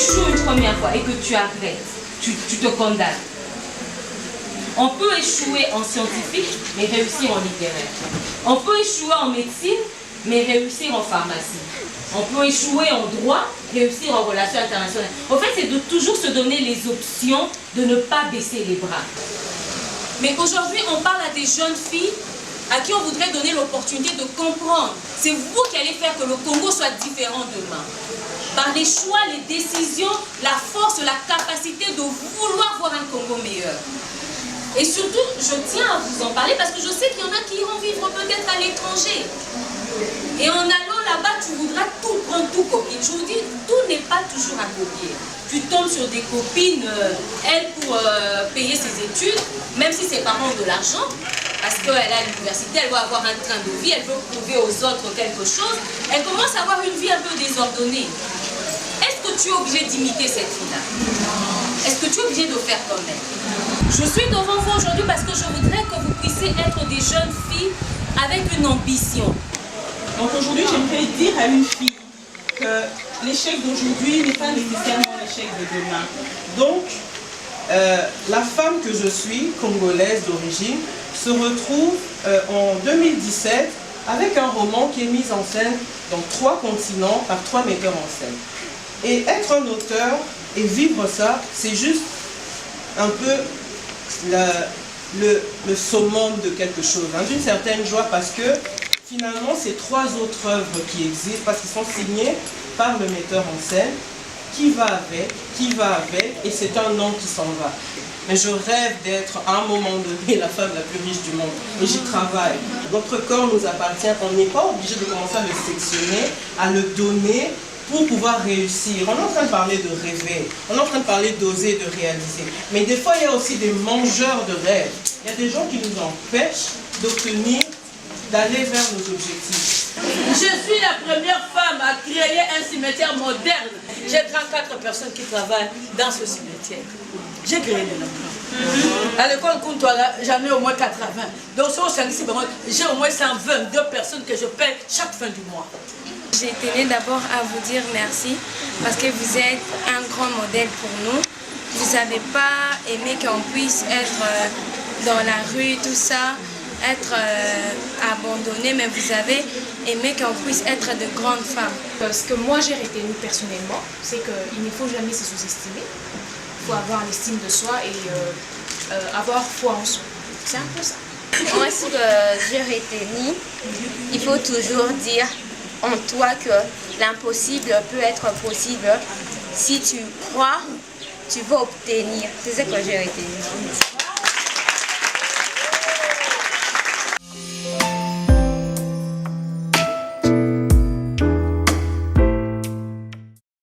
échoues une première fois et que tu arrêtes, tu te condamnes. On peut échouer en scientifique, mais réussir en littéraire. On peut échouer en médecine, mais réussir en pharmacie. On peut échouer en droit, réussir en relations internationales. En fait, c'est de toujours se donner les options de ne pas baisser les bras. Mais aujourd'hui, on parle à des jeunes filles à qui on voudrait donner l'opportunité de comprendre. C'est vous qui allez faire que le Congo soit différent demain. Par les choix, les décisions, la force, la capacité de vouloir voir un Congo meilleur. Et surtout, je tiens à vous en parler parce que je sais qu'il y en a qui iront vivre peut-être à l'étranger. Et en allant là-bas, tu voudras tout prendre, tout copier. Je vous dis, tout n'est pas toujours à copier. Tu tombes sur des copines, elles pour payer ses études, même si ses parents ont de l'argent, parce qu'elle est à l'université, elle doit avoir un train de vie, elle veut prouver aux autres quelque chose, elle commence à avoir une vie un peu désordonnée. Est-ce que tu es obligé d'imiter cette fille-là? Est-ce que tu es obligé de faire comme elle? Je suis devant vous aujourd'hui parce que je voudrais que vous puissiez être des jeunes filles avec une ambition. Donc aujourd'hui, j'aimerais dire à une fille que l'échec d'aujourd'hui n'est pas nécessairement l'échec de demain. Donc, la femme que je suis, congolaise d'origine, se retrouve en 2017 avec un roman qui est mis en scène dans 3 continents par 3 metteurs en scène. Et être un auteur et vivre ça, c'est juste un peu le summum de quelque chose, hein, d'une certaine joie, parce que finalement, ces 3 autres œuvres qui existent, parce qu'ils sont signés par le metteur en scène, qui va avec, et c'est un nom qui s'en va. Mais je rêve d'être à un moment donné la femme la plus riche du monde, et j'y travaille. Notre corps nous appartient, on n'est pas obligé de commencer à le sectionner, à le donner, pour pouvoir réussir. On est en train de parler de rêver, on est en train de parler d'oser, de réaliser. Mais des fois, il y a aussi des mangeurs de rêves. Il y a des gens qui nous empêchent d'obtenir, d'aller vers nos objectifs. Je suis la première femme à créer un cimetière moderne. J'ai 34 personnes qui travaillent dans ce cimetière. J'ai créé de l'emploi. À l'école Kuntwala, j'en ai au moins 80. Donc sur j'ai au moins 122 personnes que je paie chaque fin du mois. Je tenais d'abord à vous dire merci parce que vous êtes un grand modèle pour nous. Vous n'avez pas aimé qu'on puisse être dans la rue, tout ça, être abandonné, mais vous avez aimé qu'on puisse être de grandes femmes. Ce que moi j'ai retenu personnellement, c'est qu'il ne faut jamais se sous-estimer. Il faut avoir l'estime de soi et avoir foi en soi. C'est un peu ça. Moi, ce que j'ai retenu, il faut toujours dire en toi que l'impossible peut être possible. Si tu crois, tu vas obtenir. C'est ce que j'ai retenu.